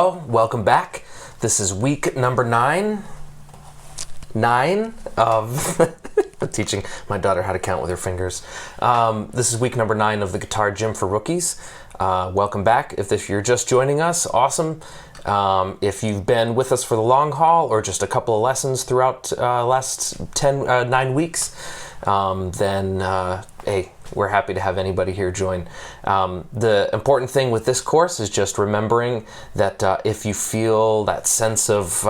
Hello, welcome back. This is week number 9 of teaching my daughter how to count with her fingers. This is week number 9 of the Guitar Gym for Rookies. Welcome back. If you're just joining us, awesome. If you've been with us for the long haul or just a couple of lessons throughout last 9 weeks, then hey, we're happy to have anybody here join. The important thing with this course is just remembering that if you feel that sense of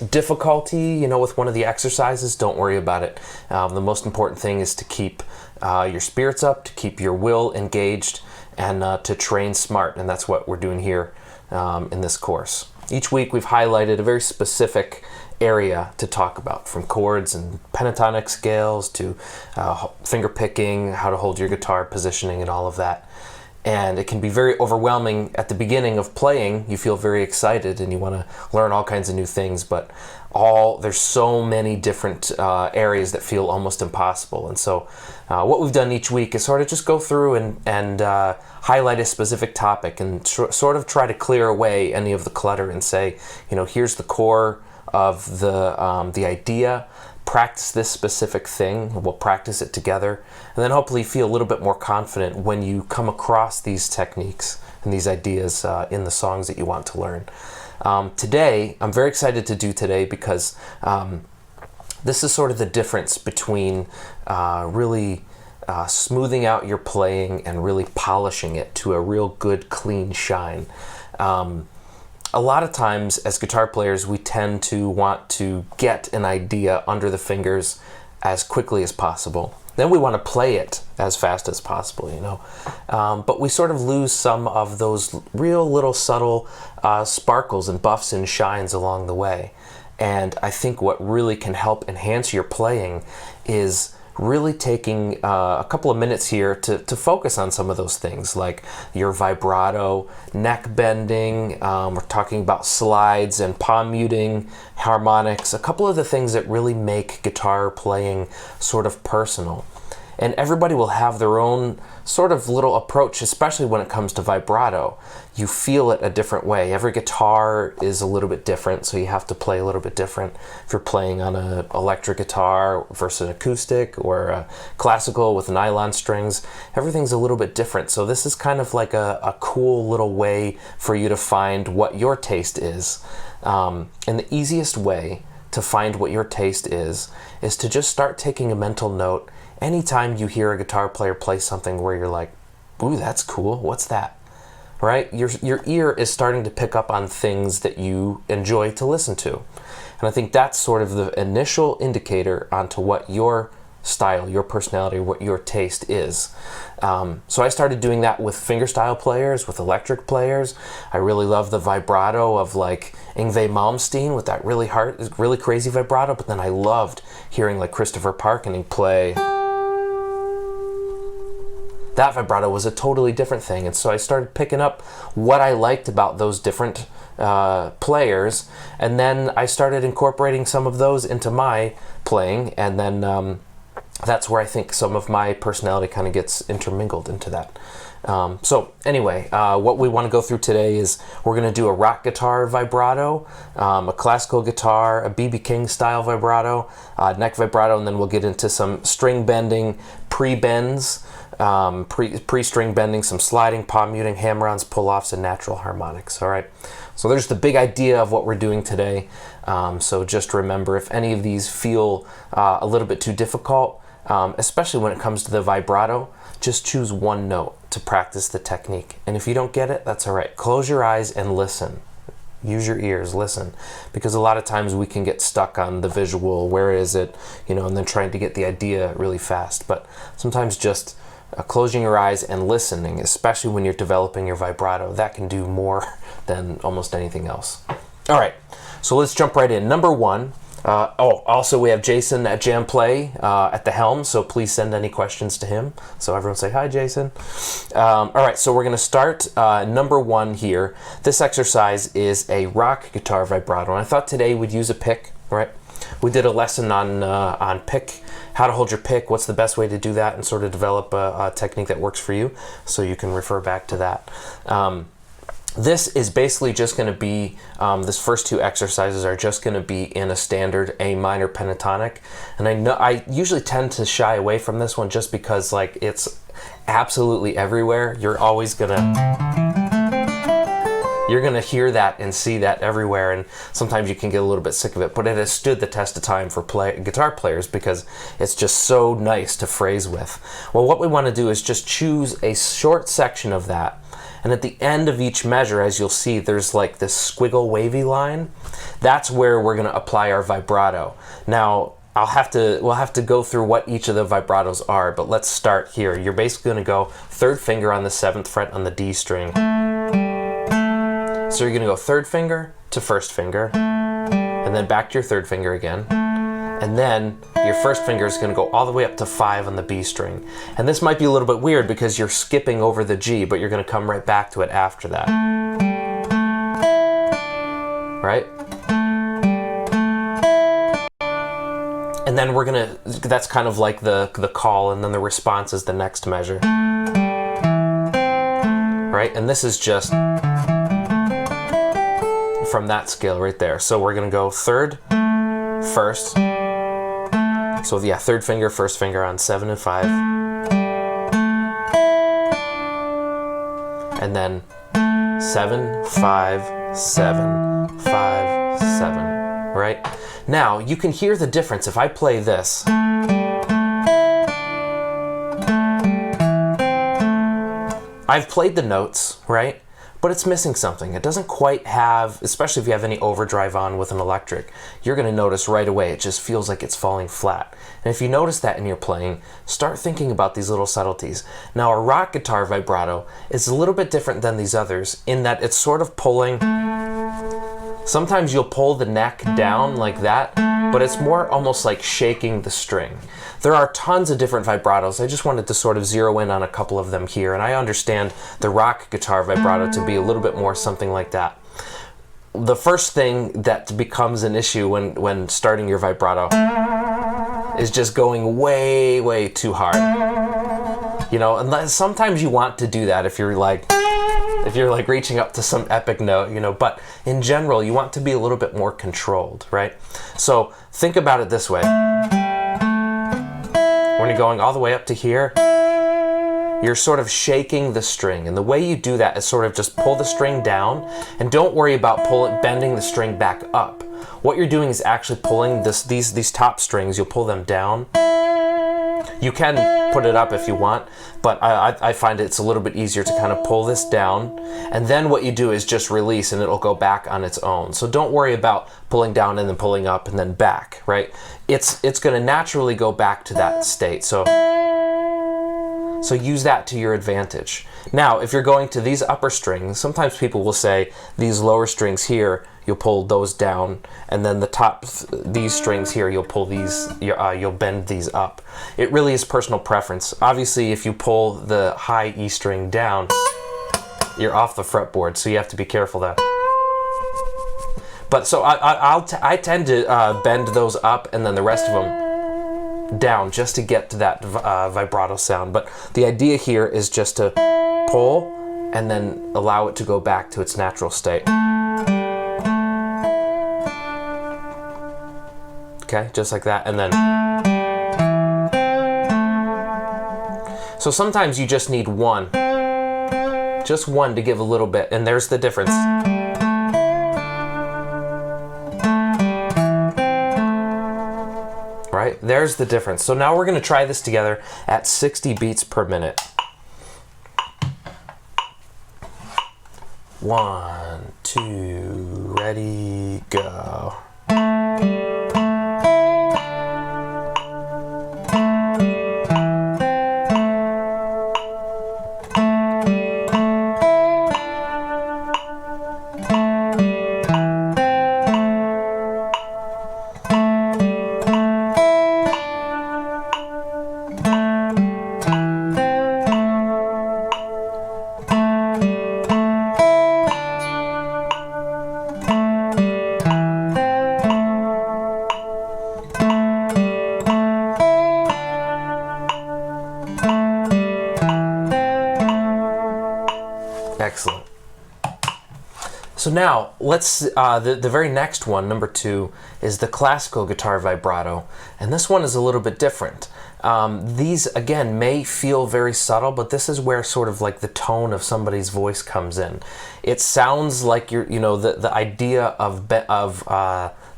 difficulty, with one of the exercises, don't worry about it. The most important thing is to keep your spirits up, to keep your will engaged, and to train smart, and that's what we're doing here in this course. Each week we've highlighted a very specific area to talk about, from chords and pentatonic scales to finger picking, how to hold your guitar, positioning, and all of that. And it can be very overwhelming at the beginning of playing. You feel very excited and you want to learn all kinds of new things, but there's so many different areas that feel almost impossible. And so what we've done each week is sort of just go through and highlight a specific topic and sort of try to clear away any of the clutter and say, here's the core of the idea. Practice this specific thing. We'll practice it together, and then hopefully feel a little bit more confident when you come across these techniques and these ideas in the songs that you want to learn. Today, I'm very excited to do today because this is sort of the difference between really smoothing out your playing and really polishing it to a real good, clean shine. A lot of times as guitar players, we tend to want to get an idea under the fingers as quickly as possible. Then we want to play it as fast as possible, But we sort of lose some of those real little subtle sparkles and buffs and shines along the way. And I think what really can help enhance your playing is really taking a couple of minutes here to focus on some of those things, like your vibrato, neck bending. We're talking about slides and palm muting, harmonics, a couple of the things that really make guitar playing sort of personal. And everybody will have their own sort of little approach, especially when it comes to vibrato. You feel it a different way. Every guitar is a little bit different, so you have to play a little bit different. If you're playing on an electric guitar versus an acoustic or a classical with nylon strings, everything's a little bit different. So this is kind of like a cool little way for you to find what your taste is. And the easiest way to find what your taste is to just start taking a mental note anytime you hear a guitar player play something where you're like, ooh, that's cool, what's that? Right? Your ear is starting to pick up on things that you enjoy to listen to. And I think that's sort of the initial indicator onto what your style, your personality, what your taste is. So I started doing that with fingerstyle players, with electric players. I really love the vibrato of like Yngwie Malmsteen with that really crazy vibrato, but then I loved hearing like Christopher Parkening play. That vibrato was a totally different thing, and so I started picking up what I liked about those different players, and then I started incorporating some of those into my playing, and then that's where I think some of my personality kind of gets intermingled into that. So anyway, what we want to go through today is we're going to do a rock guitar vibrato, a classical guitar, a B.B. King style vibrato, neck vibrato, and then we'll get into some string bending, pre-bends, pre-string bending, some sliding, palm muting, hammer-ons, pull-offs, and natural harmonics. All right, so there's the big idea of what we're doing today. So just remember, if any of these feel a little bit too difficult, especially when it comes to the vibrato, just choose one note to practice the technique. And if you don't get it, that's all right. Close your eyes and listen. Use your ears, listen, because a lot of times we can get stuck on the visual, where is it, and then trying to get the idea really fast. But sometimes just closing your eyes and listening, especially when you're developing your vibrato, that can do more than almost anything else. All right, so let's jump right in. Number 1. Also we have Jason at Jam Play at the helm, so please send any questions to him. So everyone say hi, Jason. All right, so we're going to start number 1 here. This exercise is a rock guitar vibrato, and I thought today we'd use a pick, right? We did a lesson on pick, how to hold your pick, what's the best way to do that, and sort of develop a technique that works for you, so you can refer back to that. This is basically just going to be, this first two exercises are just going to be in a standard A minor pentatonic. And I know I usually tend to shy away from this one just because like it's absolutely everywhere. You're gonna hear that and see that everywhere, and sometimes you can get a little bit sick of it, but it has stood the test of time for guitar players because it's just so nice to phrase with. Well, what we want to do is just choose a short section of that, and at the end of each measure, as you'll see, there's like this squiggle wavy line. That's where we're going to apply our vibrato. Now, we'll have to go through what each of the vibratos are, but let's start here. You're basically going to go third finger on the 7th fret on the D string. So you're going to go third finger to first finger, and then back to your third finger again. And then your first finger is going to go all the way up to 5 on the B string. And this might be a little bit weird because you're skipping over the G, but you're going to come right back to it after that. Right? And then we're going to, that's kind of like the call, and then the response is the next measure. Right? And this is just from that scale right there. So we're going to go third, first. So yeah, third finger, first finger on 7 and 5. And then 7, 5, 7, 5, 7. Right? Now, you can hear the difference if I play this. I've played the notes, right? But it's missing something. It doesn't quite have, especially if you have any overdrive on with an electric, you're going to notice right away it just feels like it's falling flat. And if you notice that in your playing, start thinking about these little subtleties. Now, a rock guitar vibrato is a little bit different than these others in that it's sort of pulling. Sometimes you'll pull the neck down like that, but it's more almost like shaking the string. There are tons of different vibratos. I just wanted to sort of zero in on a couple of them here, and I understand the rock guitar vibrato to be a little bit more something like that. The first thing that becomes an issue when starting your vibrato is just going way, way too hard. You know, and sometimes you want to do that if you're like reaching up to some epic note, you know, but in general, you want to be a little bit more controlled, right? So think about it this way. When you're going all the way up to here, you're sort of shaking the string. And the way you do that is sort of just pull the string down and don't worry about bending the string back up. What you're doing is actually pulling these top strings, you'll pull them down. You can put it up if you want, but I find it's a little bit easier to kind of pull this down, and then what you do is just release and it'll go back on its own. So don't worry about pulling down and then pulling up and then back, right? It's going to naturally go back to that state. So use that to your advantage. Now, if you're going to these upper strings, sometimes people will say these lower strings here, you'll pull those down, and then the top, these strings here, you'll pull these, you'll bend these up. It really is personal preference. Obviously, if you pull the high E string down, you're off the fretboard, so you have to be careful there. But so I tend to bend those up, and then the rest of them down just to get to that vibrato sound. But the idea here is just to pull and then allow it to go back to its natural state. Okay, just like that, and then. So sometimes you just need one to give a little bit, and there's the difference. Right, there's the difference. So now we're going to try this together at 60 beats per minute. 1, 2, ready, go. now let's, the very next one, number 2, is the classical guitar vibrato. And this one is a little bit different. These, again, may feel very subtle, but this is where sort of like the tone of somebody's voice comes in. It sounds like you're, you know, the idea of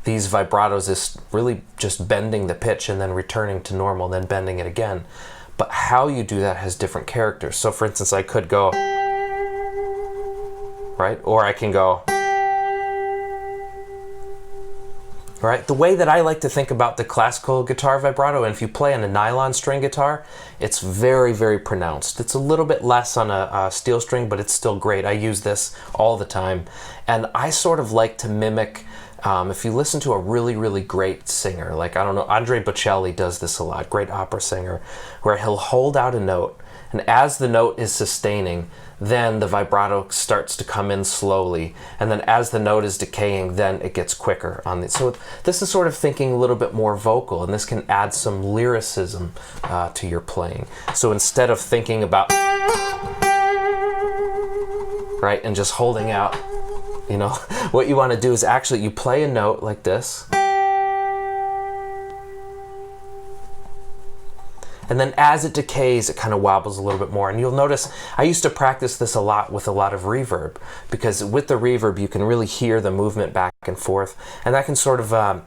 these vibratos is really just bending the pitch and then returning to normal, then bending it again. But how you do that has different characters. So for instance, I could go, right? Or I can go, right? The way that I like to think about the classical guitar vibrato, and if you play on a nylon string guitar, it's very, very pronounced. It's a little bit less on a steel string, but it's still great. I use this all the time. And I sort of like to mimic, if you listen to a really, really great singer, like, I don't know, Andre Bocelli does this a lot, great opera singer, where he'll hold out a note, and as the note is sustaining, then the vibrato starts to come in slowly, and then as the note is decaying, then it gets quicker on the. So this is sort of thinking a little bit more vocal, and this can add some lyricism to your playing. So instead of thinking about, right, and just holding out, you know, what you want to do is actually you play a note like this, and then as it decays, it kind of wobbles a little bit more. And you'll notice, I used to practice this a lot with a lot of reverb, because with the reverb, you can really hear the movement back and forth. And that can sort of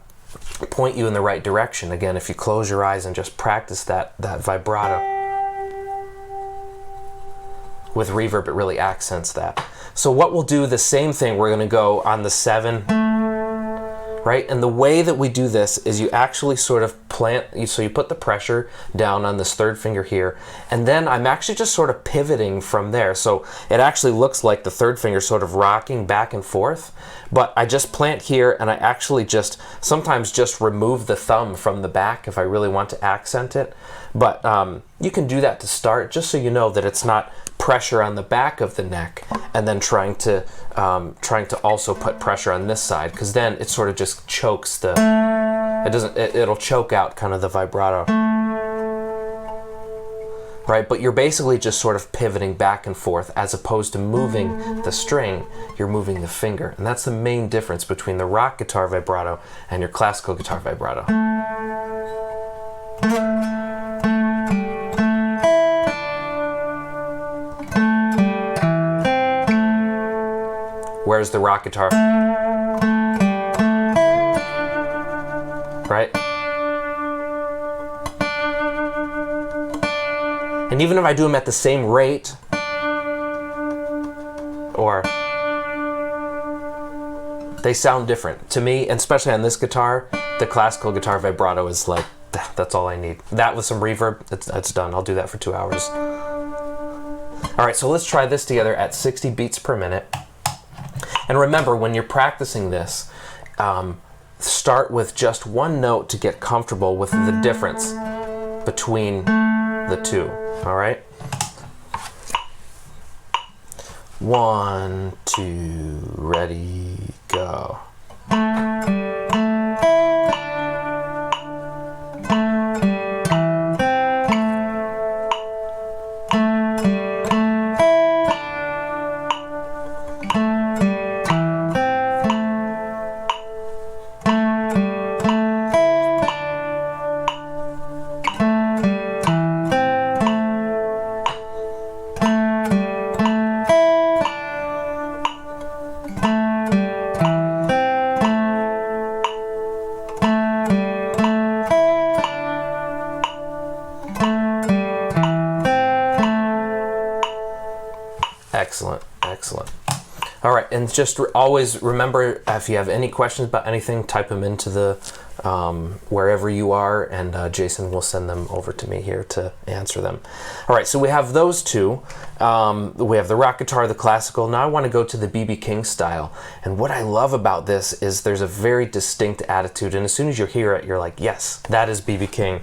point you in the right direction. Again, if you close your eyes and just practice that vibrato. With reverb, it really accents that. So what we'll do, the same thing, we're gonna go on the 7, right? And the way that we do this is you actually sort of so you put the pressure down on this 3rd finger here, and then I'm actually just sort of pivoting from there. So it actually looks like the 3rd finger sort of rocking back and forth, but I just plant here, and I actually just sometimes just remove the thumb from the back if I really want to accent it. But you can do that to start, just so you know that it's not pressure on the back of the neck and then trying to also put pressure on this side, because then it sort of just chokes the, it'll choke out kind of the vibrato, right? But you're basically just sort of pivoting back and forth, as opposed to moving the string, you're moving the finger. And that's the main difference between the rock guitar vibrato and your classical guitar vibrato. Where's the rock guitar? Right? And even if I do them at the same rate, or they sound different to me, and especially on this guitar, the classical guitar vibrato is like, that's all I need. That with some reverb, it's done. I'll do that for 2 hours. All right, so let's try this together at 60 beats per minute. And remember, when you're practicing this, start with just one note to get comfortable with the difference between the two, all right? 1, 2, ready, go. Excellent, excellent. All right, and just always remember, if you have any questions about anything, type them into the wherever you are, and Jason will send them over to me here to answer them. All right, so we have those two. We have the rock guitar, the classical. Now I want to go to the B.B. King style. And what I love about this is there's a very distinct attitude, and as soon as you hear it, you're like, yes, that is B.B. King.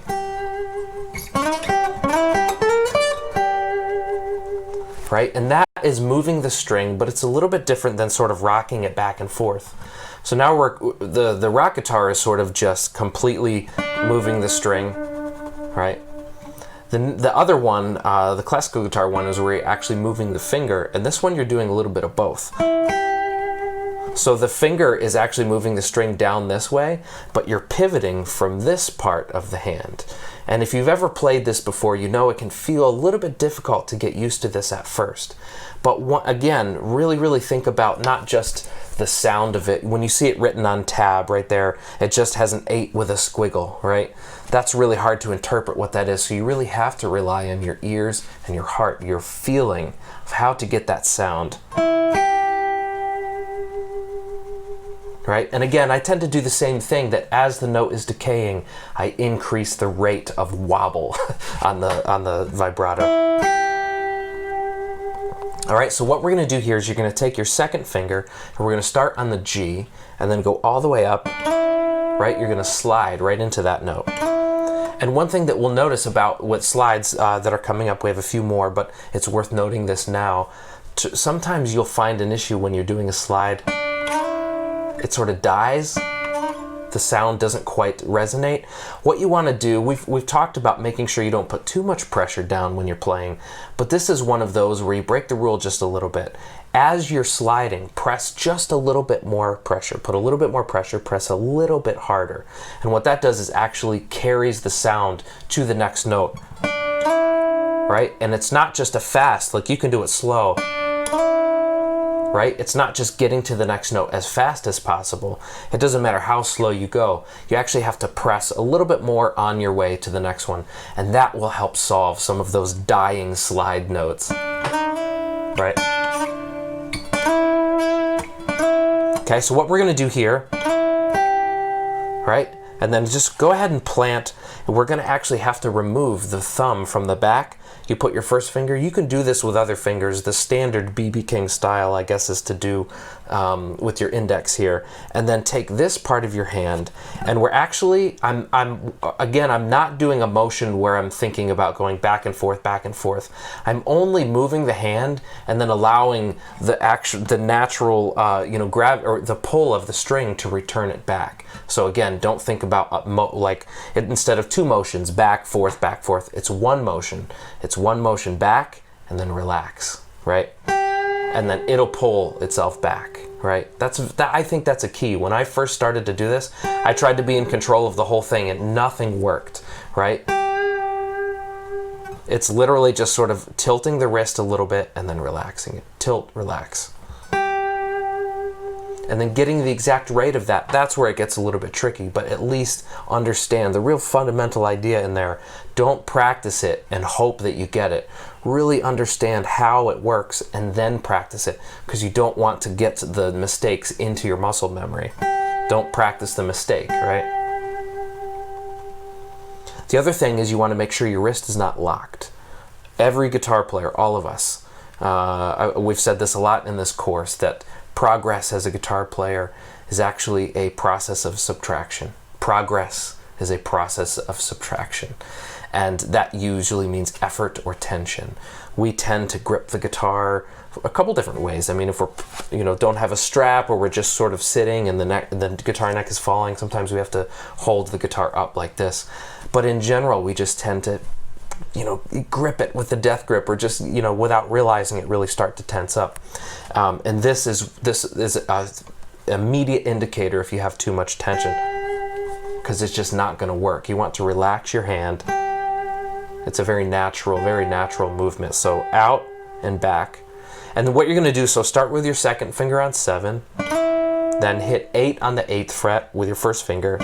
Right, and that is moving the string, but it's a little bit different than sort of rocking it back and forth. So now the rock guitar is sort of just completely moving the string, right? The other one, the classical guitar one, is where you're actually moving the finger, and this one you're doing a little bit of both. So the finger is actually moving the string down this way, but you're pivoting from this part of the hand. And if you've ever played this before, you know it can feel a little bit difficult to get used to this at first. But again, really think about not just the sound of it. When you see it written on tab right there, it just has an 8 with a squiggle, right? That's really hard to interpret what that is. So you really have to rely on your ears and your heart, your feeling of how to get that sound. Right? And again, I tend to do the same thing, that as the note is decaying, I increase the rate of wobble on the vibrato. All right, so what we're gonna do here is you're gonna take your second finger and we're gonna start on the G and then go all the way up, right? You're gonna slide right into that note. And one thing that we'll notice about what slides that are coming up, we have a few more, but it's worth noting this now. Sometimes you'll find an issue when you're doing a slide. It sort of dies. The sound doesn't quite resonate. What you want to do, we've talked about making sure you don't put too much pressure down when you're playing, but this is one of those where you break the rule just a little bit. As you're sliding, press just a little bit more pressure. Put a little bit more pressure, press a little bit harder. And what that does is actually carries the sound to the next note, right? And it's not just a fast, like you can do it slow. Right? It's not just getting to the next note as fast as possible. It doesn't matter how slow you go. You actually have to press a little bit more on your way to the next one, and that will help solve some of those dying slide notes. Right? Okay, so what we're going to do here, right? And then just go ahead and plant, and we're going to actually have to remove the thumb from the back. You put your first finger, you can do this with other fingers. The standard BB King style, I guess, is to do with your index here. And then take this part of your hand, and we're actually, I'm not doing a motion where I'm thinking about going back and forth, back and forth. I'm only moving the hand and then allowing the natural, grab or the pull of the string to return it back. So again, don't think about instead of two motions, back, forth, it's one motion. It's one motion back and then relax, right? And then it'll pull itself back, right? I think that's a key. When I first started to do this, I tried to be in control of the whole thing and nothing worked, right? It's literally just sort of tilting the wrist a little bit and then relaxing it. Tilt, relax. And then getting the exact rate of that, that's where it gets a little bit tricky, but at least understand the real fundamental idea in there. Don't practice it and hope that you get it. Really understand how it works and then practice it, because you don't want to get the mistakes into your muscle memory. Don't practice the mistake, right? The other thing is you want to make sure your wrist is not locked. Every guitar player, all of us, we've said this a lot in this course, that progress as a guitar player is actually a process of subtraction. Progress is a process of subtraction. And that usually means effort or tension. We tend to grip the guitar a couple different ways. I mean, if we're, don't have a strap, or we're just sort of sitting and the guitar neck is falling, sometimes we have to hold the guitar up like this. But in general, we just tend to grip it with the death grip, or just, without realizing it, really start to tense up. And this is an immediate indicator if you have too much tension, because it's just not going to work. You want to relax your hand. It's a very natural movement. So out and back. And then what you're going to do, so start with your second finger on 7, then hit 8 on the 8th fret with your first finger.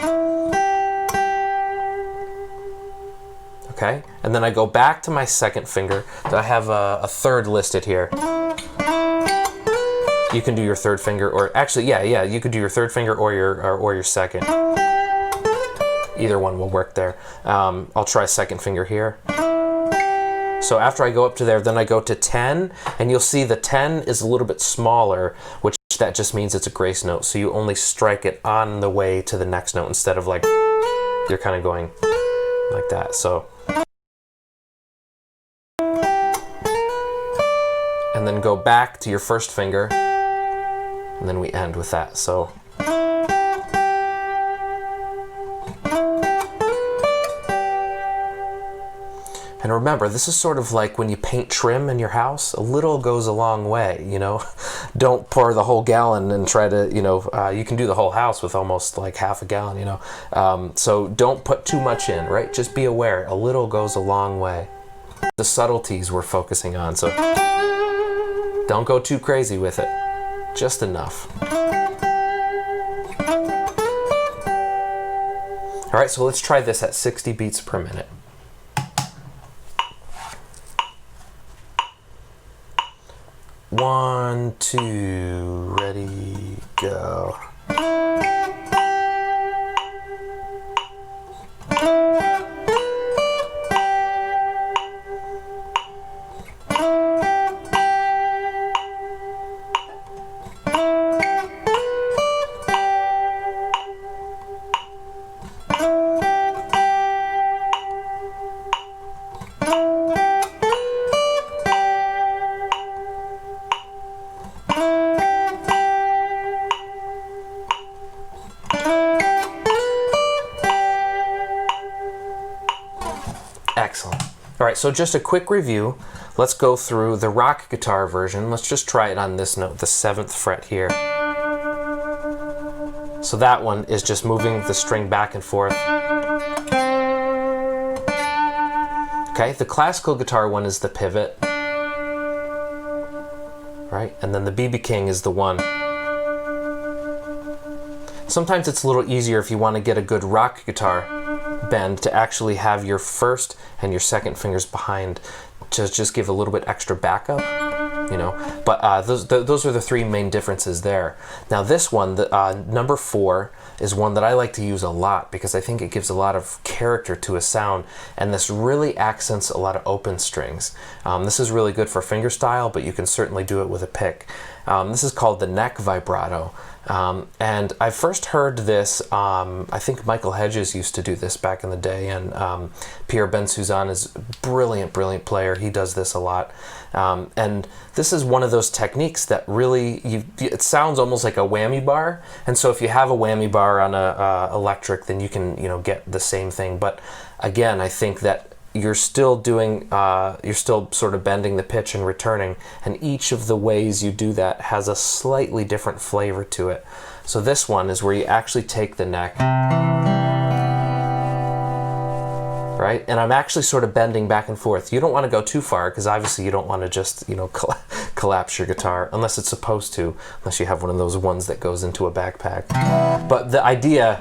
Okay, and then I go back to my second finger. I have a third listed here. You can do your third finger, or actually, you could do your third finger or your second. Either one will work there. I'll try second finger here. So after I go up to there, then I go to 10, and you'll see the 10 is a little bit smaller, which that just means it's a grace note. So you only strike it on the way to the next note instead of like you're kind of going like that. So. And then go back to your first finger, and then we end with that. So. And remember, this is sort of like when you paint trim in your house. A little goes a long way, don't pour the whole gallon and try to, you know, you can do the whole house with almost like half a gallon, you know. So don't put too much in, right? Just be aware. A little goes a long way. The subtleties we're focusing on, so don't go too crazy with it. Just enough. All right, so let's try this at 60 beats per minute. 1, 2, ready, go. Excellent. All right, so just a quick review. Let's go through the rock guitar version. Let's just try it on this note, the 7th fret here. So that one is just moving the string back and forth. Okay, the classical guitar one is the pivot. Right, and then the BB King is the one. Sometimes it's a little easier if you want to get a good rock guitar bend to actually have your first and your second fingers behind to just give a little bit extra backup, you know. But those are the 3 main differences there. Now this one, the number 4, is one that I like to use a lot because I think it gives a lot of character to a sound, and this really accents a lot of open strings. This is really good for fingerstyle, but you can certainly do it with a pick. This is called the neck vibrato. And I first heard this, I think Michael Hedges used to do this back in the day, and Pierre Bensouzan is a brilliant player. He does this a lot. And this is one of those techniques that really, it sounds almost like a whammy bar. And so if you have a whammy bar on a electric, then you can, you know, get the same thing. But again, I think that you're still doing, you're still sort of bending the pitch and returning, and each of the ways you do that has a slightly different flavor to it. So this one is where you actually take the neck, right? And I'm actually sort of bending back and forth. You don't want to go too far because obviously you don't want to just, you know, collapse your guitar unless it's supposed to, unless you have one of those ones that goes into a backpack. But the idea,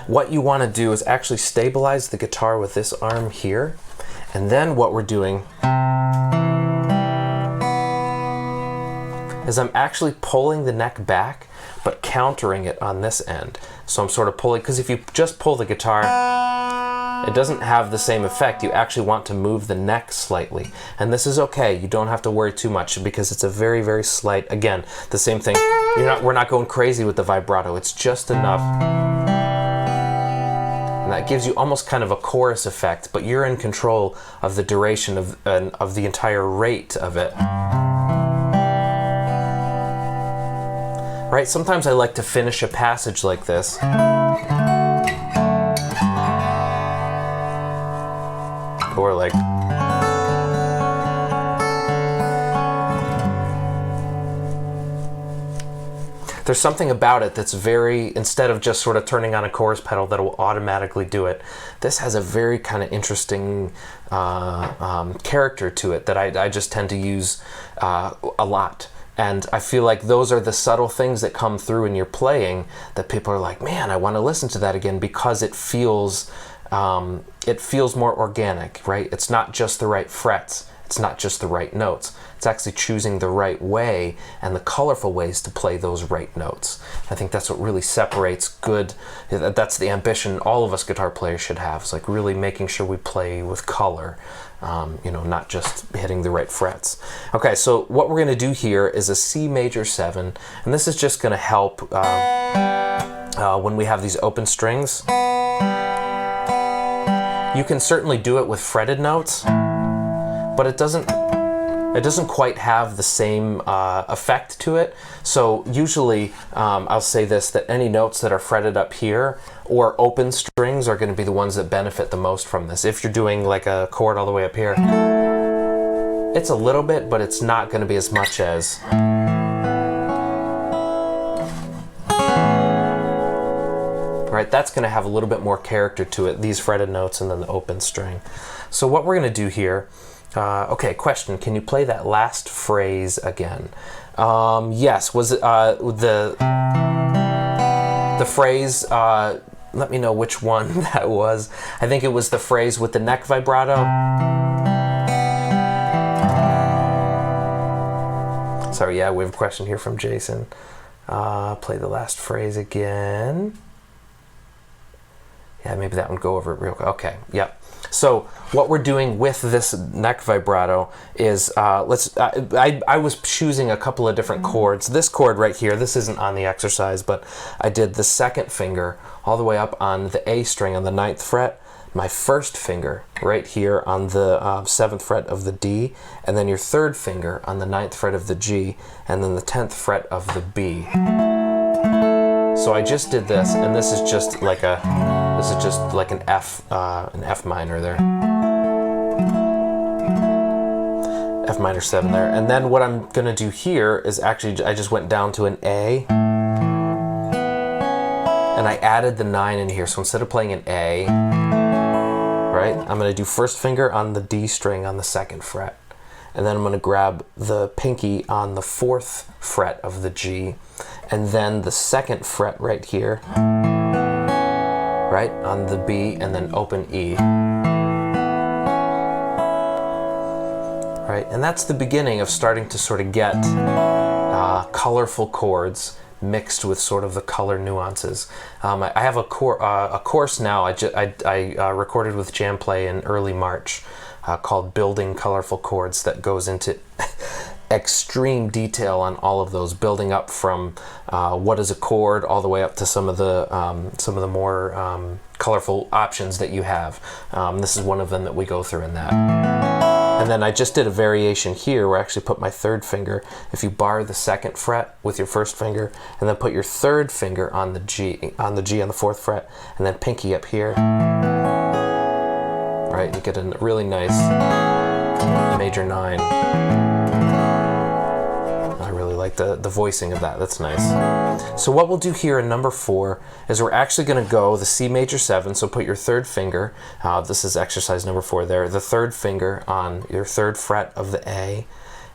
what you want to do is actually stabilize the guitar with this arm here, and then what we're doing is I'm actually pulling the neck back but countering it on this end. So I'm sort of pulling, because if you just pull the guitar, it doesn't have the same effect. You actually want to move the neck slightly, and this is okay. You don't have to worry too much because it's a very slight, again, the same thing. We're not going crazy with the vibrato. It's just enough. And that gives you almost kind of a chorus effect, but you're in control of the duration of the entire rate of it. Right? Sometimes I like to finish a passage like this. Or like... There's something about it that's very, instead of just sort of turning on a chorus pedal that will automatically do it, this has a very kind of interesting character to it that I just tend to use a lot. And I feel like those are the subtle things that come through in your playing that people are like, man, I want to listen to that again, because it feels more organic, right? It's not just the right frets. It's not just the right notes. It's actually choosing the right way and the colorful ways to play those right notes. I think that's what really separates good. That's the ambition all of us guitar players should have. It's like really making sure we play with color, you know, not just hitting the right frets. Okay, so what we're going to do here is a C major 7, and this is just going to help when we have these open strings. You can certainly do it with fretted notes, but it doesn't quite have the same effect to it. So usually I'll say this, that any notes that are fretted up here or open strings are going to be the ones that benefit the most from this. If you're doing like a chord all the way up here, It's a little bit, but it's not going to be as much as. Right, that's going to have a little bit more character to it, these fretted notes and then the open string. So what we're going to do here, okay, question, can you play that last phrase again? Yes, was it the phrase, let me know which one that was. I think it was the phrase with the neck vibrato. Sorry, yeah, we have a question here from Jason. Play the last phrase again. Yeah, maybe that one, go over it real quick. Okay, yep. So what we're doing with this neck vibrato is, I was choosing a couple of different chords. This chord right here, this isn't on the exercise, but I did the second finger all the way up on the A string on the 9th fret, my first finger right here on the 7th fret of the D, and then your third finger on the 9th fret of the G, and then the 10th fret of the B. So I just did this, and this is just like an F minor there, F minor 7 there. And then what I'm gonna do here is actually I just went down to an A, and I added the 9 in here. So instead of playing an A, right, I'm gonna do first finger on the D string on the 2nd fret, and then I'm gonna grab the pinky on the 4th fret of the G, and then the 2nd fret right here, right, on the B, and then open E. Right, and that's the beginning of starting to sort of get colorful chords mixed with sort of the color nuances. I have a course now I recorded with Jam Play in early March called Building Colorful Chords that goes into extreme detail on all of those, building up from what is a chord all the way up to some of the more colorful options that you have. This is one of them that we go through in that. And then I just did a variation here where I actually put my 3rd finger. If you bar the 2nd fret with your 1st finger, and then put your 3rd finger on the G on the 4th fret, and then pinky up here, right, you get a really nice major 9. I really like the voicing of that. That's nice. So what we'll do here in number 4 is we're actually going to go the C major 7. So put your 3rd finger. This is exercise number 4 there. The 3rd finger on your 3rd fret of the A,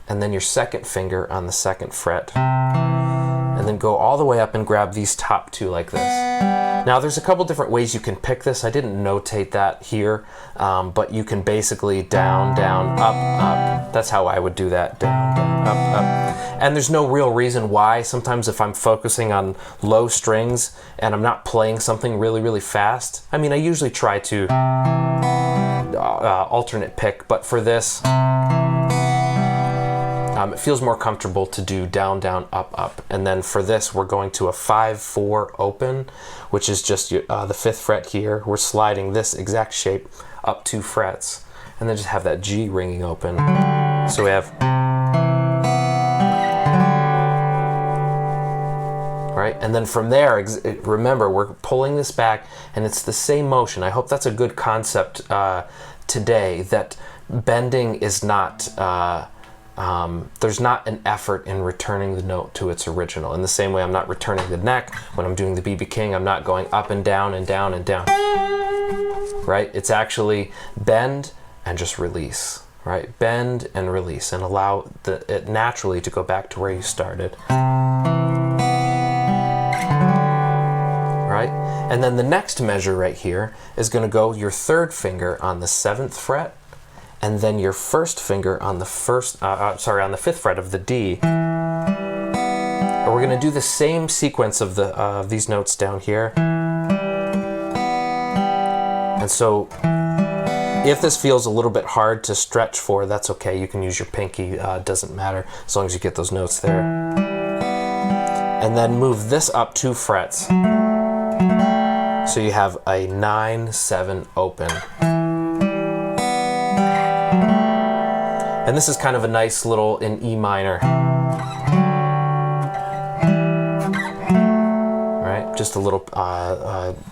and then your 2nd finger on the 2nd fret, and then go all the way up and grab these top 2 like this. Now there's a couple different ways you can pick this. I didn't notate that here, but you can basically down, down, up, up. That's how I would do that, down, down, up, up. And there's no real reason why. Sometimes if I'm focusing on low strings and I'm not playing something really, really fast, I mean, I usually try to alternate pick, but for this, it feels more comfortable to do down, down, up, up. And then for this, we're going to a 5-4 open, which is just the 5th fret here. We're sliding this exact shape up 2 frets, and then just have that G ringing open. So we have, right? And then from there, remember, we're pulling this back, and it's the same motion. I hope that's a good concept today, that bending is not, there's not an effort in returning the note to its original. In the same way I'm not returning the neck when I'm doing the B.B. King, I'm not going up and down and down and down, right? It's actually bend and just release, right? Bend and release, and allow it naturally to go back to where you started, right? And then the next measure right here is going to go your 3rd finger on the 7th fret, and then your 1st finger on the on the 5th fret of the D. And we're going to do the same sequence of these notes down here. And so if this feels a little bit hard to stretch for, that's okay. You can use your pinky, doesn't matter, as long as you get those notes there. And then move this up 2 frets. So you have a 9-7 open. And this is kind of a nice little in E minor. Right? Just a little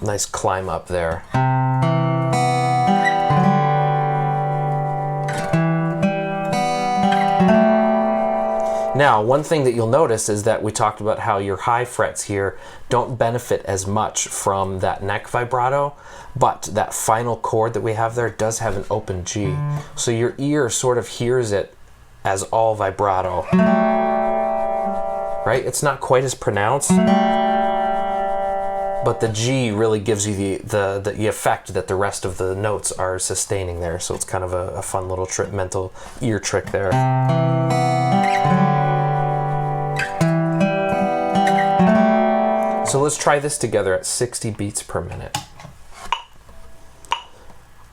nice climb up there. Now, one thing that you'll notice is that we talked about how your high frets here don't benefit as much from that neck vibrato, but that final chord that we have there does have an open G. So your ear sort of hears it as all vibrato, right? It's not quite as pronounced, but the G really gives you the effect that the rest of the notes are sustaining there. So it's kind of a fun little mental ear trick there. So let's try this together at 60 beats per minute.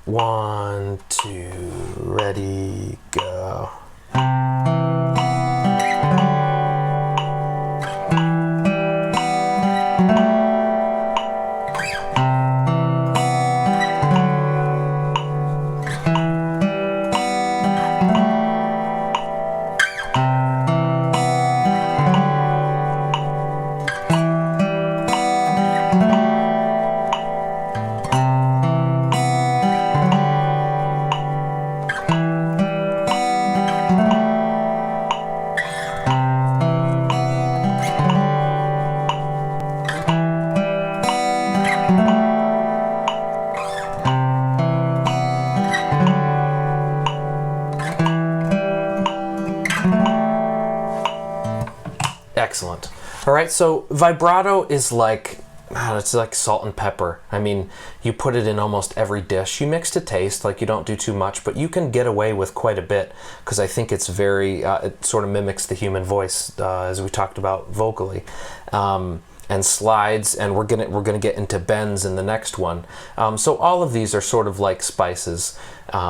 1, 2, ready, go. Excellent. All right, so vibrato is like, it's like salt and pepper. I mean, you put it in almost every dish. You mix to taste, like you don't do too much, but you can get away with quite a bit because I think it's very, it sort of mimics the human voice as we talked about vocally. And slides, and we're gonna get into bends in the next one. So all of these are sort of like spices.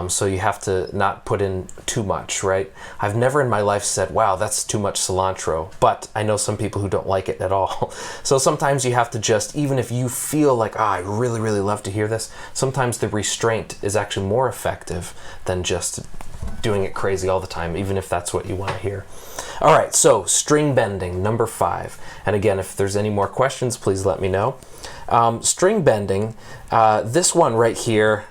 So you have to not put in too much, right? I've never in my life said, wow, that's too much cilantro, but I know some people who don't like it at all. So sometimes you have to just, even if you feel like, I really, really love to hear this, sometimes the restraint is actually more effective than just doing it crazy all the time, even if that's what you want to hear. All right, so string bending, number 5. And again, if there's any more questions, please let me know. String bending, this one right here,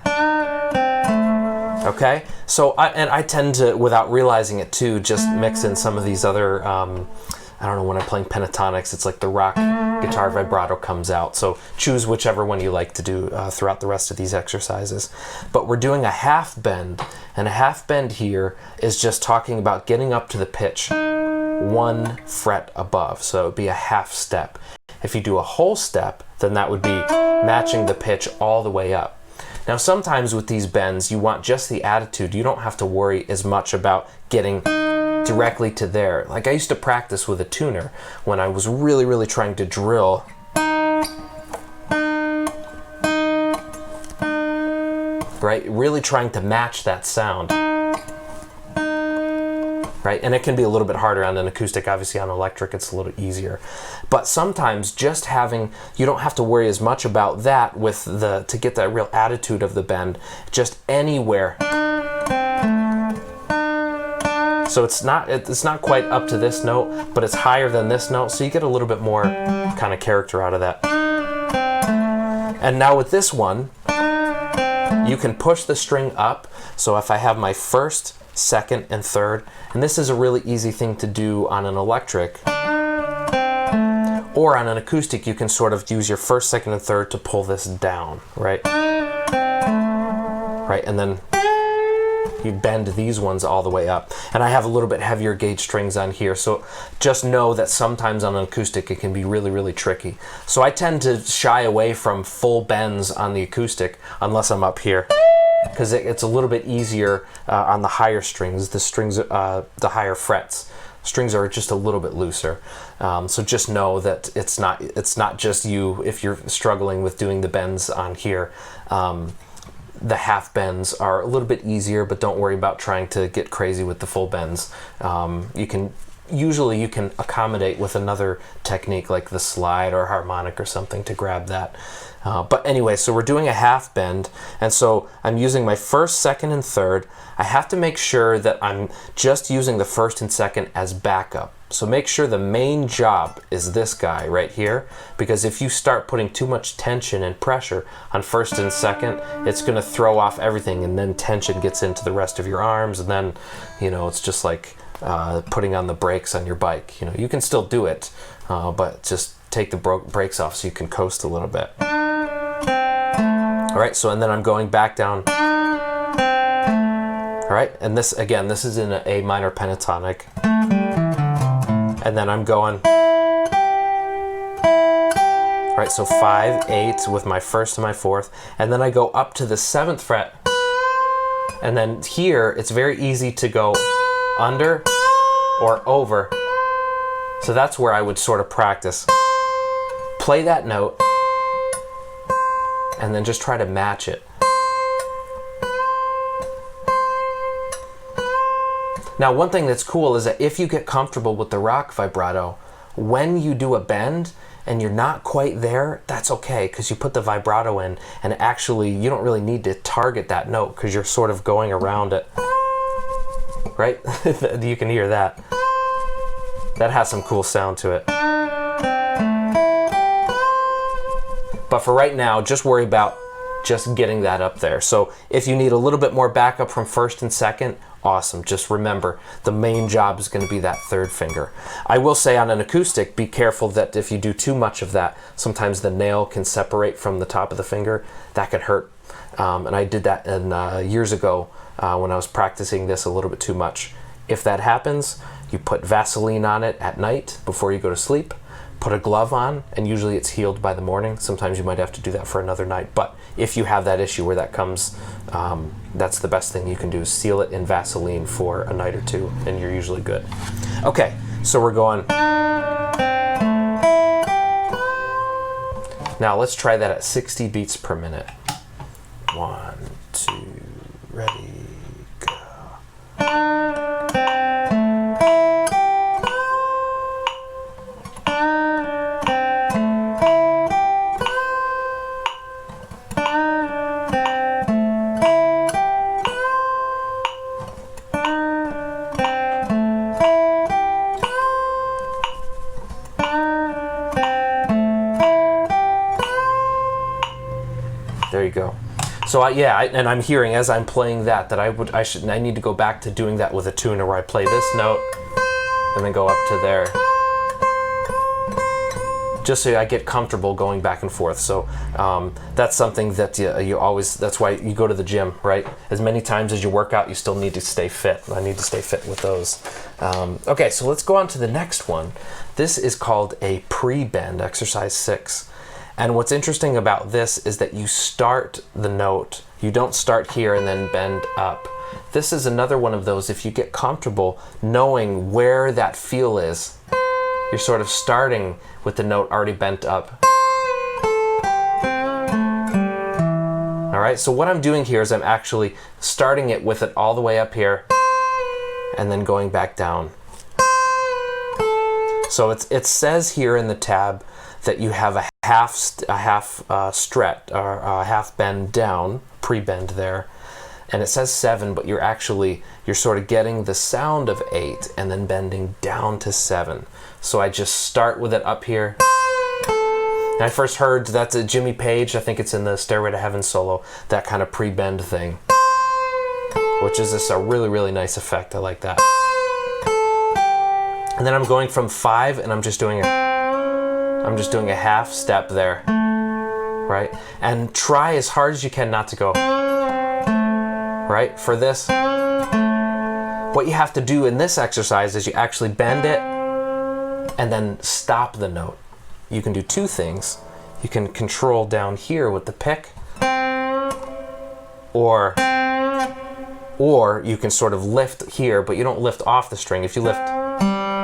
okay? So, I tend to, without realizing it too, just mix in some of these other, I don't know, when I'm playing pentatonics, it's like the rock guitar vibrato comes out. So choose whichever one you like to do throughout the rest of these exercises. But we're doing a half bend, and a half bend here is just talking about getting up to the pitch 1 fret above. So it would be a half step. If you do a whole step, then that would be matching the pitch all the way up. Now sometimes with these bends, you want just the attitude. You don't have to worry as much about getting directly to there. Like I used to practice with a tuner when I was really, really trying to drill. Right? Really trying to match that sound. Right? And it can be a little bit harder on an acoustic. Obviously on electric it's a little easier. But sometimes just having, you don't have to worry as much about that with to get that real attitude of the bend, just anywhere. So it's not quite up to this note, but it's higher than this note, so you get a little bit more kind of character out of that. And now with this one, you can push the string up. So if I have my first, second, and third, and this is a really easy thing to do on an electric, or on an acoustic, you can sort of use your first, second, and third to pull this down, right? Right, and then you bend these ones all the way up. And I have a little bit heavier gauge strings on here, so just know that sometimes on an acoustic it can be really, really tricky. So I tend to shy away from full bends on the acoustic unless I'm up here, because it's a little bit easier on the higher strings, the higher frets. Strings are just a little bit looser. So just know that it's not just you if you're struggling with doing the bends on here. The half bends are a little bit easier, but don't worry about trying to get crazy with the full bends. Usually you can accommodate with another technique like the slide or harmonic or something to grab that. But anyway, so we're doing a half bend, and so I'm using my first, second, and third. I have to make sure that I'm just using the first and second as backup. So make sure the main job is this guy right here, because if you start putting too much tension and pressure on first and second, it's going to throw off everything, and then tension gets into the rest of your arms, and then, you know, it's just like putting on the brakes on your bike. You know, you can still do it, but just take the brakes off so you can coast a little bit. All right, so and then I'm going back down. All right, and this again, this is in an A minor pentatonic, and then I'm going. All right, so 5, 8 with my first and my fourth, and then I go up to the 7th fret, and then here it's very easy to go under or over. So that's where I would sort of practice. Play that note, and then just try to match it. Now, one thing that's cool is that if you get comfortable with the rock vibrato, when you do a bend and you're not quite there, that's okay, because you put the vibrato in, and actually you don't really need to target that note because you're sort of going around it. Right? You can hear that. That has some cool sound to it. But for right now, just worry about just getting that up there. So if you need a little bit more backup from first and second, awesome. Just remember, the main job is going to be that third finger. I will say on an acoustic, be careful that if you do too much of that, sometimes the nail can separate from the top of the finger. That can hurt. And I did that years ago when I was practicing this a little bit too much. If that happens, you put Vaseline on it at night before you go to sleep. Put a glove on, and usually it's healed by the morning. Sometimes you might have to do that for another night, but if you have that issue where that comes, that's the best thing you can do, is seal it in Vaseline for a night or two, and you're usually good. Okay, so we're going. Now let's try that at 60 beats per minute. 1, 2, ready, go. There you go. So and I'm hearing as I'm playing that I need to go back to doing that with a tuner where I play this note and then go up to there, just so I get comfortable going back and forth. So that's something that you always, that's why you go to the gym, right? As many times as you work out, you still need to stay fit. I need to stay fit with those. Okay, so let's go on to the next one. This is called a pre-bend, exercise 6. And what's interesting about this is that you start the note. You don't start here and then bend up. This is another one of those, if you get comfortable knowing where that feel is, you're sort of starting with the note already bent up. All right, so what I'm doing here is I'm actually starting it with it all the way up here and then going back down. So it says here in the tab that you have a half stret or a half bend down, pre-bend there, and it says 7, but you're sort of getting the sound of 8 and then bending down to 7. So I just start with it up here. And I first heard that's a Jimmy Page, I think it's in the Stairway to Heaven solo, that kind of pre-bend thing, which is just a really, really nice effect. I like that. And then I'm going from 5 and I'm just doing a half step there, right? And try as hard as you can not to go, right? For this, what you have to do in this exercise is you actually bend it and then stop the note. You can do two things. You can control down here with the pick, or you can sort of lift here, but you don't lift off the string. If you lift,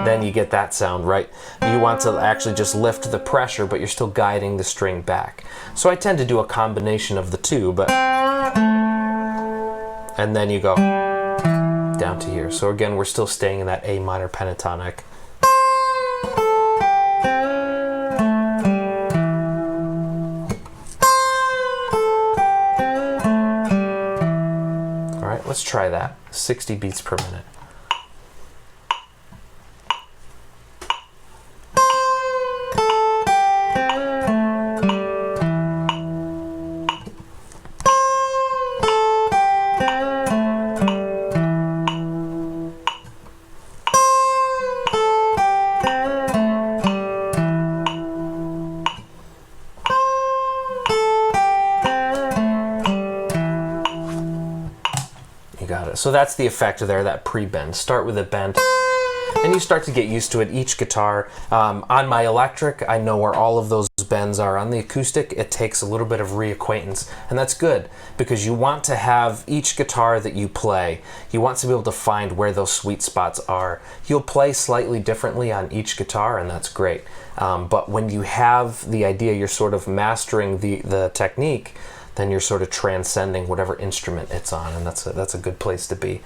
then you get that sound, right? You want to actually just lift the pressure, but you're still guiding the string back. So I tend to do a combination of the two, and then you go down to here. So again, we're still staying in that A minor pentatonic. All right, let's try that. 60 beats per minute. So that's the effect there, that pre-bend. Start with a bend, and you start to get used to it. Each guitar, on my electric, I know where all of those bends are. On the acoustic, it takes a little bit of reacquaintance, and that's good, because you want to have each guitar that you play, you want to be able to find where those sweet spots are. You'll play slightly differently on each guitar, and that's great. But when you have the idea, you're sort of mastering the technique, then you're sort of transcending whatever instrument it's on, and that's a good place to be.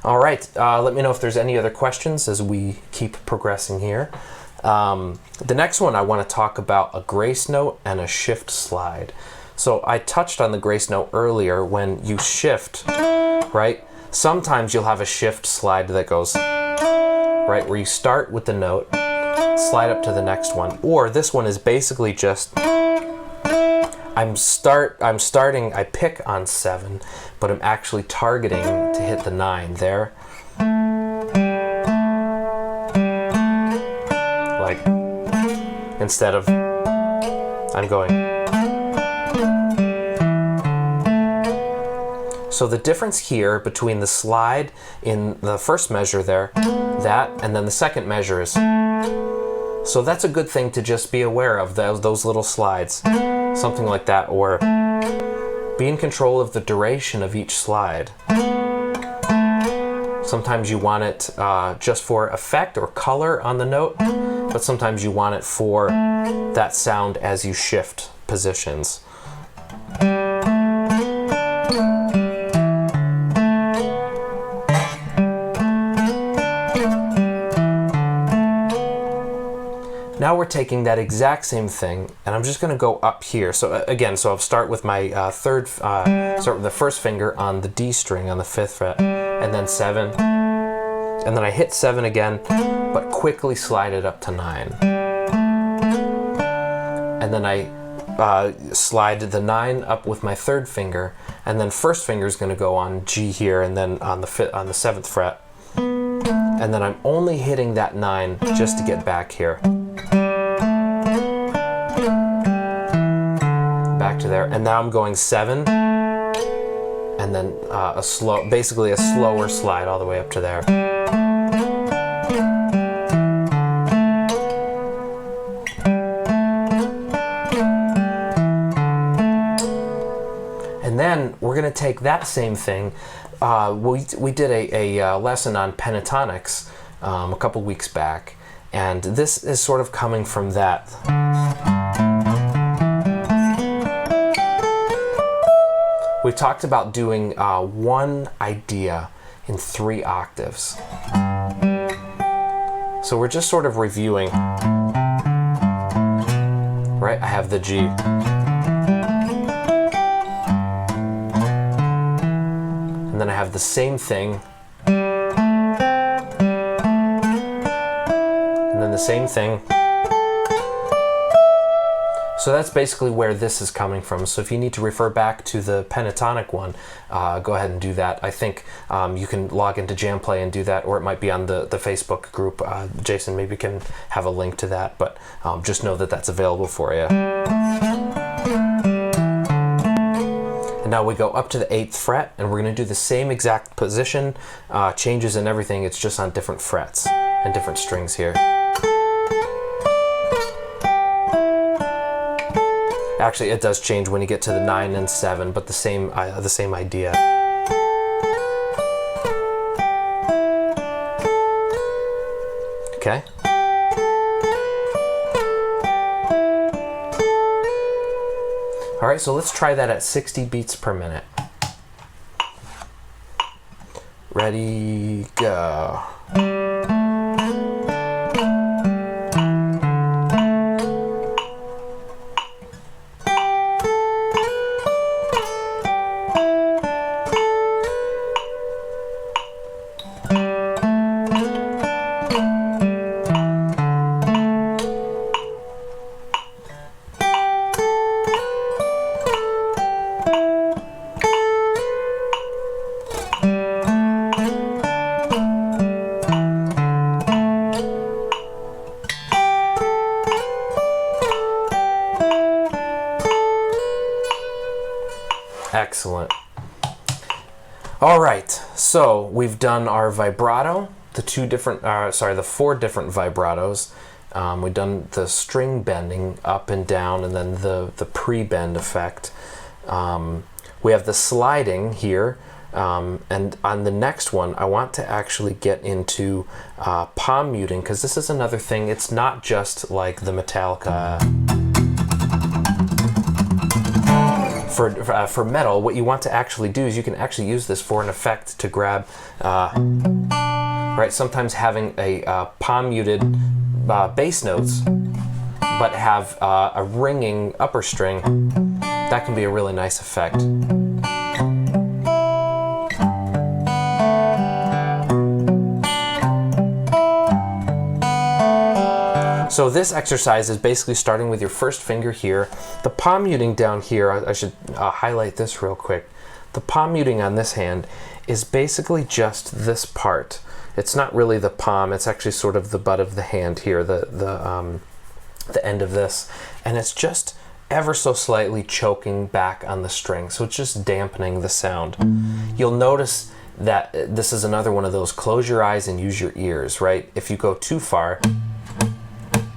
All right, let me know if there's any other questions as we keep progressing here. The next one, I want to talk about a grace note and a shift slide. So I touched on the grace note earlier. When you shift, right, sometimes you'll have a shift slide that goes, right, where you start with the note, slide up to the next one. Or this one is basically just, I'm starting, I pick on 7, but I'm actually targeting to hit the 9 there. Like, instead of, I'm going. So the difference here between the slide in the first measure there, that, and then the second measure is, so that's a good thing to just be aware of, those little slides, something like that, or be in control of the duration of each slide. Sometimes you want it just for effect or color on the note, but sometimes you want it for that sound as you shift positions. Now we're taking that exact same thing, and I'm just going to go up here. So again, so I'll start with my start with the first finger on the D string on the 5th fret, and then 7, and then I hit 7 again, but quickly slide it up to 9, and then I slide the 9 up with my 3rd finger, and then first finger is going to go on G here, and then on the 7th fret, and then I'm only hitting that 9 just to get back here. Back to there, and now I'm going 7, and then basically a slower slide all the way up to there. And then we're going to take that same thing. We did a lesson on pentatonics a couple weeks back, and this is sort of coming from that. We've talked about doing one idea in 3 octaves. So we're just sort of reviewing, right? I have the G. And then I have the same thing. And then the same thing. So that's basically where this is coming from. So if you need to refer back to the pentatonic one, go ahead and do that. I think you can log into Jamplay and do that, or it might be on the Facebook group. Jason maybe can have a link to that, but just know that that's available for you. And now we go up to the 8th fret, and we're going to do the same exact position, changes and everything. It's just on different frets and different strings here. Actually, it does change when you get to the 9 and 7, but the same idea. Okay. All right, so let's try that at 60 beats per minute. Ready, go. Excellent. All right, so we've done our vibrato, the four different vibratos. We've done the string bending up and down, and then the pre-bend effect. We have the sliding here, and on the next one, I want to actually get into palm muting, because this is another thing. It's not just like the Metallica. For metal, what you want to actually do is you can actually use this for an effect to grab, right? Sometimes having a palm muted bass notes, but have a ringing upper string, that can be a really nice effect. So this exercise is basically starting with your first finger here. The palm muting down here, I should highlight this real quick. The palm muting on this hand is basically just this part. It's not really the palm, it's actually sort of the butt of the hand here, the end of this. And it's just ever so slightly choking back on the string. So it's just dampening the sound. You'll notice that this is another one of those close your eyes and use your ears, right? If you go too far,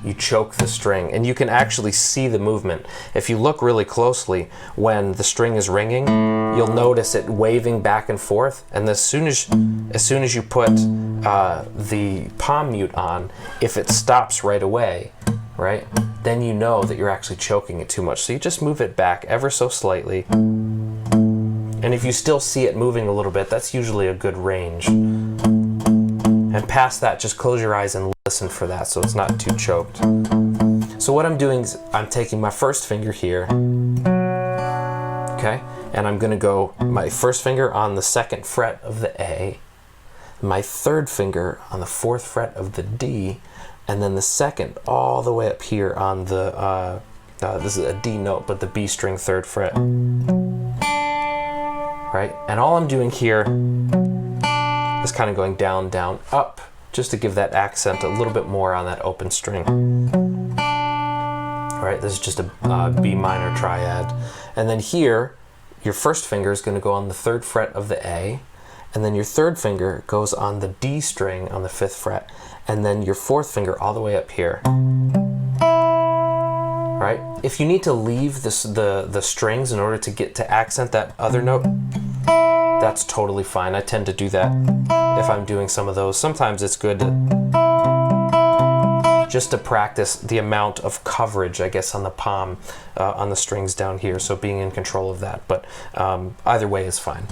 you choke the string, and you can actually see the movement. If you look really closely, when the string is ringing, you'll notice it waving back and forth, and as soon as you put the palm mute on, if it stops right away, right, then you know that you're actually choking it too much. So you just move it back ever so slightly, and if you still see it moving a little bit, that's usually a good range. And past that, just close your eyes and listen for that so it's not too choked. So what I'm doing is I'm taking my first finger here, okay? And I'm gonna go my first finger on the 2nd fret of the A, my 3rd finger on the 4th fret of the D, and then the 2nd all the way up here on the, this is a D note, but the B string 3rd fret, right? And all I'm doing here is kind of going down, down, up, just to give that accent a little bit more on that open string. All right, this is just a B minor triad. And then here, your first finger is going to go on the 3rd fret of the A, and then your 3rd finger goes on the D string on the 5th fret, and then your 4th finger all the way up here. All right, if you need to leave the strings in order to get to accent that other note, that's totally fine. I tend to do that if I'm doing some of those. Sometimes it's good just to practice the amount of coverage, I guess, on the palm, on the strings down here, so being in control of that. But either way is fine.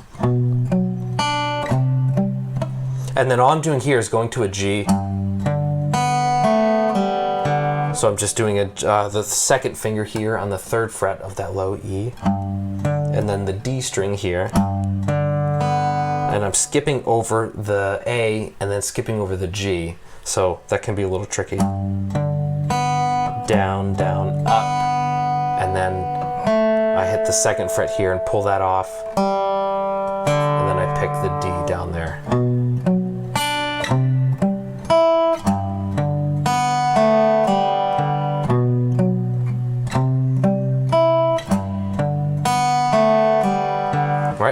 And then all I'm doing here is going to a G. So I'm just doing the 2nd finger here on the 3rd fret of that low E, and then the D string here. And I'm skipping over the A and then skipping over the G. So that can be a little tricky. Down, down, up. And then I hit the 2nd fret here and pull that off. And then I pick the D down there.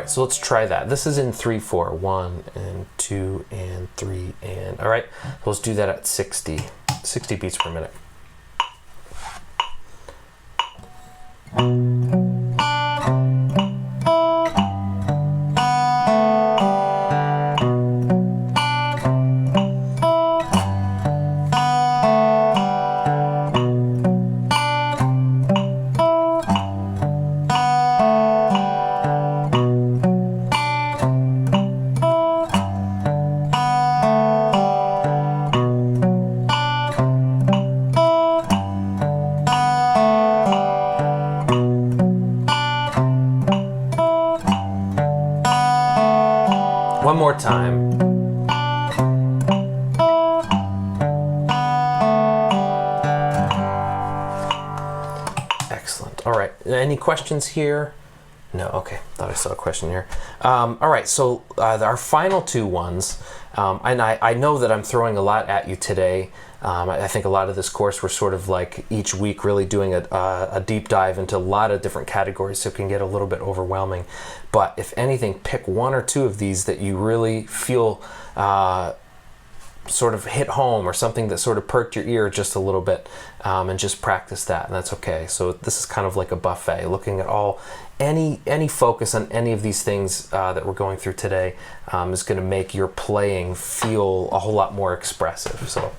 So let's try that. This is in 3/4. 1 and 2 and 3 and all right. Let's do that at 60 beats per minute. One more time. Excellent. All right. Any questions here? No, okay. Thought I saw a question here. All right, so our final two ones, and I know that I'm throwing a lot at you today. I think a lot of this course we're sort of like each week really doing a deep dive into a lot of different categories, so it can get a little bit overwhelming. But if anything, pick one or two of these that you really feel sort of hit home, or something that sort of perked your ear just a little bit, and just practice that, and that's okay. So this is kind of like a buffet, looking at any focus on any of these things that we're going through today is going to make your playing feel a whole lot more expressive. So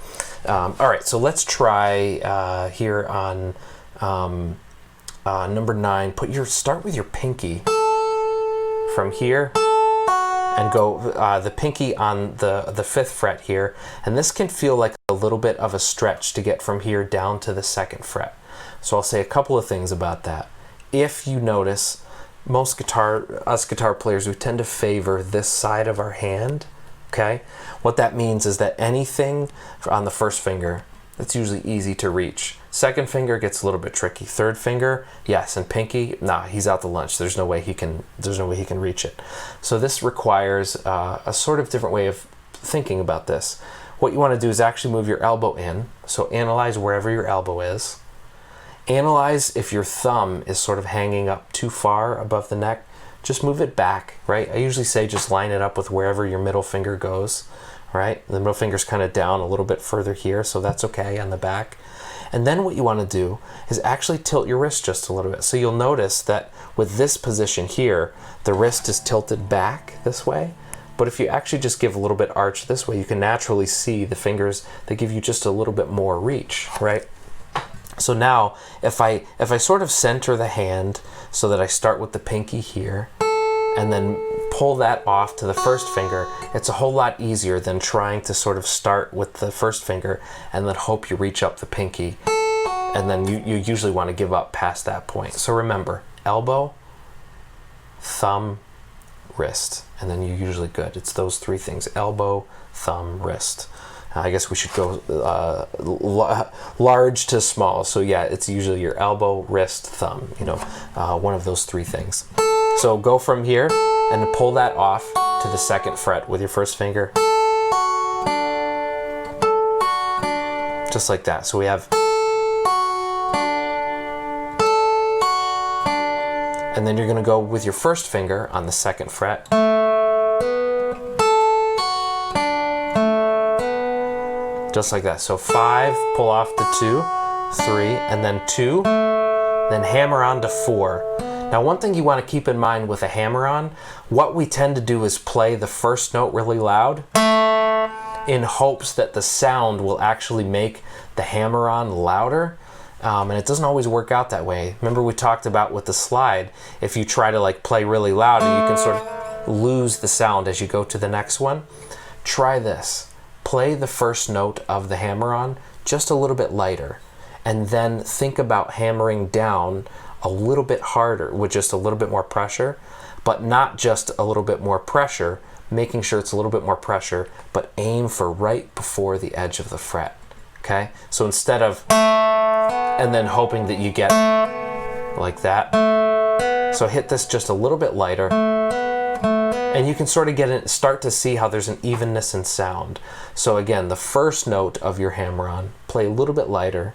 all right, so let's try here on number 9. Start with your pinky from here, and go the pinky on the 5th fret here, and this can feel like a little bit of a stretch to get from here down to the 2nd fret. So I'll say a couple of things about that. If you notice, us guitar players, we tend to favor this side of our hand. Okay, what that means is that anything on the 1st finger, it's usually easy to reach. 2nd finger gets a little bit tricky. 3rd finger, yes, and pinky, nah, he's out to lunch. There's no way he can reach it. So this requires a sort of different way of thinking about this. What you want to do is actually move your elbow in. So analyze wherever your elbow is. Analyze if your thumb is sort of hanging up too far above the neck. Just move it back, right? I usually say just line it up with wherever your middle finger goes, right? The middle finger's kind of down a little bit further here, so that's okay on the back. And then what you want to do is actually tilt your wrist just a little bit. So you'll notice that with this position here, the wrist is tilted back this way. But if you actually just give a little bit arch this way, you can naturally see the fingers, they give you just a little bit more reach, right? So now, if I sort of center the hand so that I start with the pinky here, and then pull that off to the 1st finger, it's a whole lot easier than trying to sort of start with the 1st finger and then hope you reach up the pinky, and then you usually want to give up past that point. So remember, elbow, thumb, wrist, and then you're usually good. It's those 3 things: elbow, thumb, wrist. I guess we should go large to small. So yeah, it's usually your elbow, wrist, thumb, one of those 3 things. So go from here and pull that off to the 2nd fret with your 1st finger. Just like that. So we have, and then you're going to go with your 1st finger on the 2nd fret. Just like that. So 5, pull off to 2, 3, and then 2, then hammer on to 4. Now, one thing you want to keep in mind with a hammer-on, what we tend to do is play the 1st note really loud in hopes that the sound will actually make the hammer-on louder. And it doesn't always work out that way. Remember we talked about with the slide, if you try to like play really loud and you can sort of lose the sound as you go to the next one. Try this. Play the 1st note of the hammer-on just a little bit lighter, and then think about hammering down a little bit harder with just a little bit more pressure, but not just a little bit more pressure, making sure it's a little bit more pressure, but aim for right before the edge of the fret. Okay? So instead of, and then hoping that you get like that. So hit this just a little bit lighter, and you can sort of start to see how there's an evenness in sound. So again, the 1st note of your hammer-on, play a little bit lighter,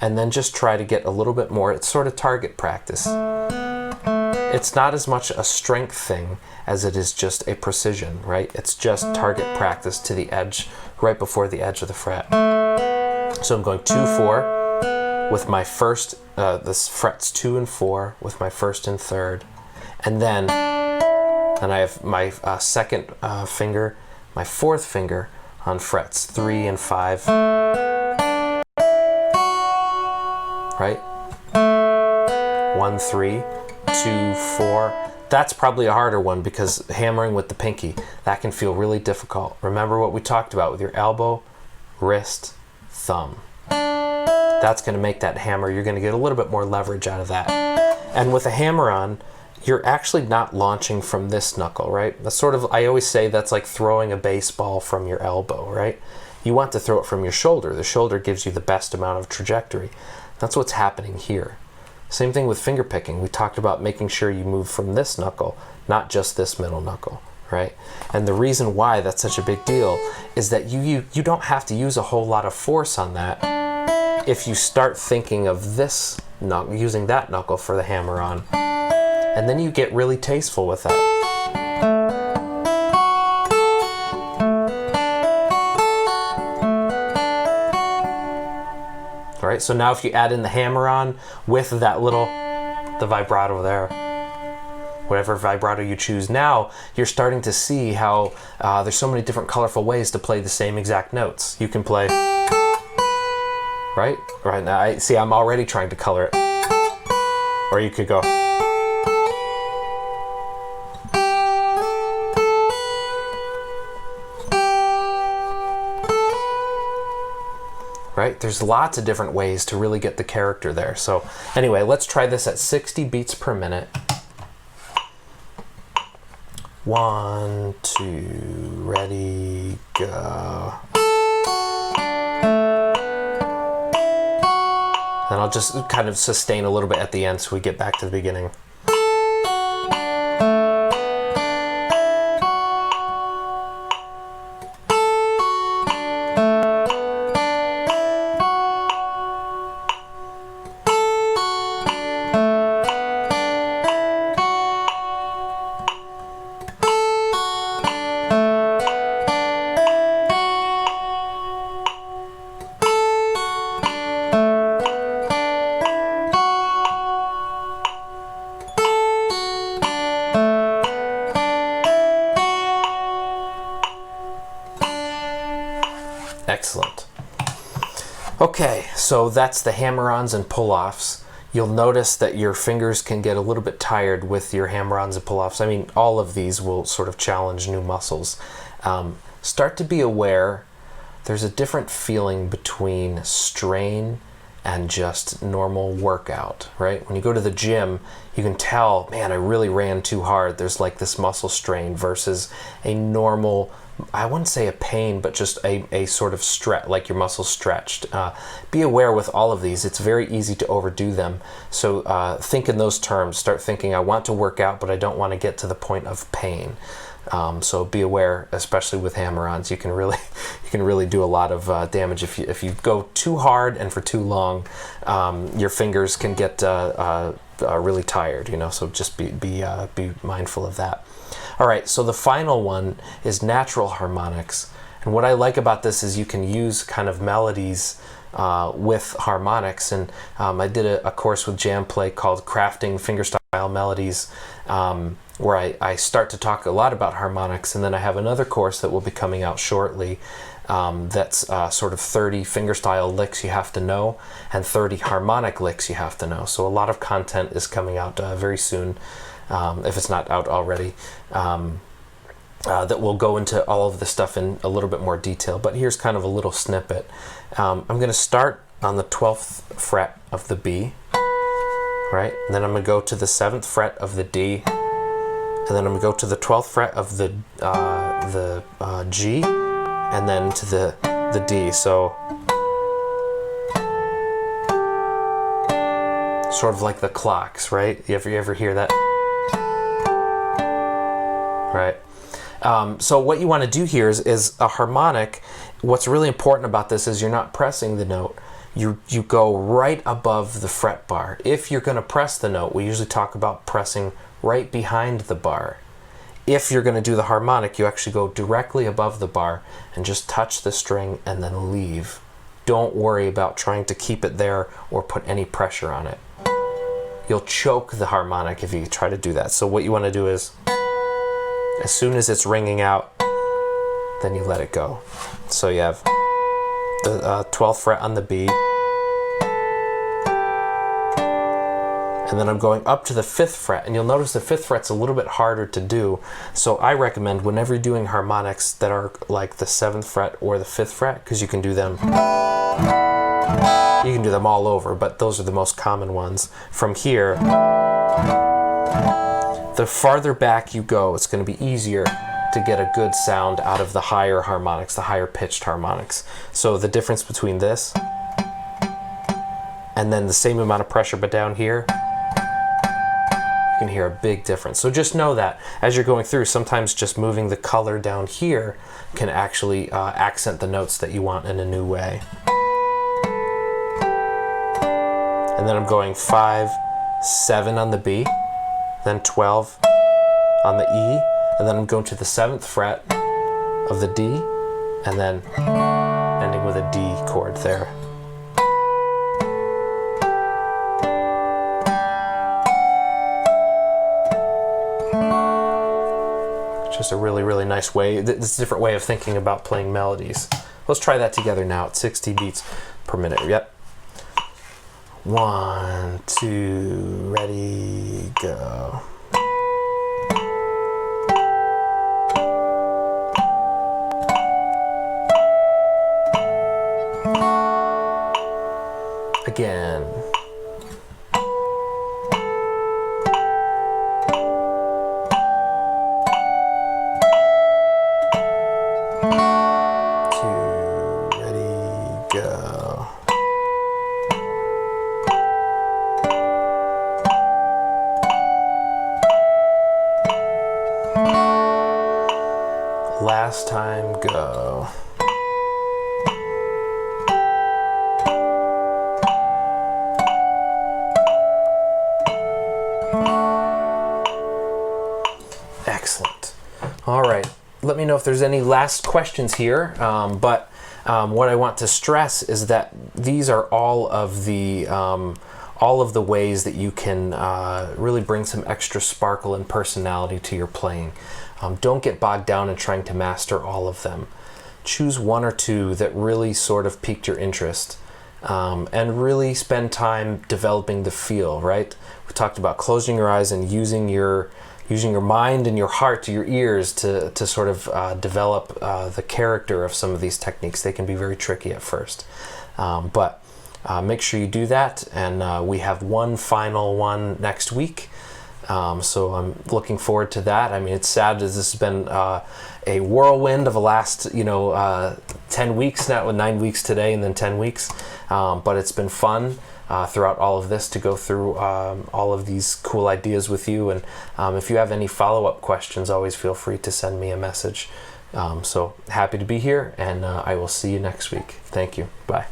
and then just try to get a little bit more. It's sort of target practice. It's not as much a strength thing as it is just a precision, right? It's just target practice to the edge, right before the edge of the fret. So I'm going 2, 4 with my 1st, this frets 2 and 4 with my 1st and 3rd. And then I have my 2nd finger, my 4th finger on frets 3 and 5. Right? 1, 3, 2, 4. That's probably a harder one because hammering with the pinky, that can feel really difficult. Remember what we talked about with your elbow, wrist, thumb. That's going to make that hammer, you're going to get a little bit more leverage out of that. And with a hammer-on, you're actually not launching from this knuckle, right? That's sort of, I always say that's like throwing a baseball from your elbow, right? You want to throw it from your shoulder. The shoulder gives you the best amount of trajectory. That's what's happening here. Same thing with finger picking. We talked about making sure you move from this knuckle, not just this middle knuckle, right? And the reason why that's such a big deal is that you don't have to use a whole lot of force on that if you start thinking of this knuckle, using that knuckle for the hammer-on, and then you get really tasteful with that. All right, so now if you add in the hammer-on with that the vibrato there, whatever vibrato you choose, now you're starting to see how there's so many different colorful ways to play the same exact notes. You can play, right now, I'm already trying to color it. Or you could go. Right? There's lots of different ways to really get the character there. So anyway, let's try this at 60 beats per minute. 1, 2, ready, go. And I'll just kind of sustain a little bit at the end so we get back to the beginning. Excellent. Okay, so that's the hammer-ons and pull-offs. You'll notice that your fingers can get a little bit tired with your hammer-ons and pull-offs. I mean, all of these will sort of challenge new muscles. Start to be aware there's a different feeling between strain and just normal workout, right? When you go to the gym, you can tell, man, I really ran too hard. There's like this muscle strain versus a normal, I wouldn't say a pain, but just a sort of stretch, like your muscles stretched. Be aware with all of these, it's very easy to overdo them. So think in those terms. Start thinking, I want to work out, but I don't want to get to the point of pain. So be aware, especially with hammer-ons. You can really do a lot of damage if you go too hard and for too long. Your fingers can get really tired. So just be mindful of that. All right, so the final one is natural harmonics. And what I like about this is you can use kind of melodies with harmonics. And I did a course with Jam Play called Crafting Fingerstyle Melodies, where I start to talk a lot about harmonics. And then I have another course that will be coming out shortly that's sort of 30 fingerstyle licks you have to know and 30 harmonic licks you have to know. So a lot of content is coming out very soon. If it's not out already, that will go into all of this stuff in a little bit more detail. But here's kind of a little snippet. I'm going to start on the 12th fret of the B, right? And then I'm going to go to the 7th fret of the D, and then I'm going to go to the 12th fret of the G, and then to the D. So sort of like the clocks, right? You ever hear that? Right. So what you want to do here is a harmonic. What's really important about this is you're not pressing the note. You go right above the fret bar. If you're going to press the note, we usually talk about pressing right behind the bar. If you're going to do the harmonic, you actually go directly above the bar and just touch the string and then leave. Don't worry about trying to keep it there or put any pressure on it. You'll choke the harmonic if you try to do that. So what you want to do is, as soon as it's ringing out, then you let it go. So you have the 12th fret on the B, and then I'm going up to the 5th fret, and you'll notice the 5th fret's a little bit harder to do. So I recommend whenever you're doing harmonics that are like the 7th fret or the 5th fret, because you can do them all over, but those are the most common ones. From here, the farther back you go, it's going to be easier to get a good sound out of the higher harmonics, the higher pitched harmonics. So the difference between this and then the same amount of pressure but down here, you can hear a big difference. So just know that as you're going through, sometimes just moving the color down here can actually accent the notes that you want in a new way. And then I'm going 5, 7 on the B, then 12 on the E, and then I'm going to the 7th fret of the D, and then ending with a D chord there. Just a really, really nice way. This is a different way of thinking about playing melodies. Let's try that together now at 60 beats per minute. Yep. 1, 2, ready, go. Again. Last time, go. Excellent. All right. Let me know if there's any last questions here. But what I want to stress is that these are all of the ways that you can really bring some extra sparkle and personality to your playing. Don't get bogged down in trying to master all of them. Choose one or two that really sort of piqued your interest, and really spend time developing the feel, right? We talked about closing your eyes and using your mind and your heart, your ears to sort of develop the character of some of these techniques. They can be very tricky at first, but make sure you do that, and we have one final one next week. So I'm looking forward to that. I mean, it's sad as this has been a whirlwind of the last 10 weeks now, with 9 weeks today and then 10 weeks, but it's been fun throughout all of this to go through all of these cool ideas with you. And if you have any follow-up questions, always feel free to send me a message. So happy to be here, and I will see you next week. Thank you. Bye.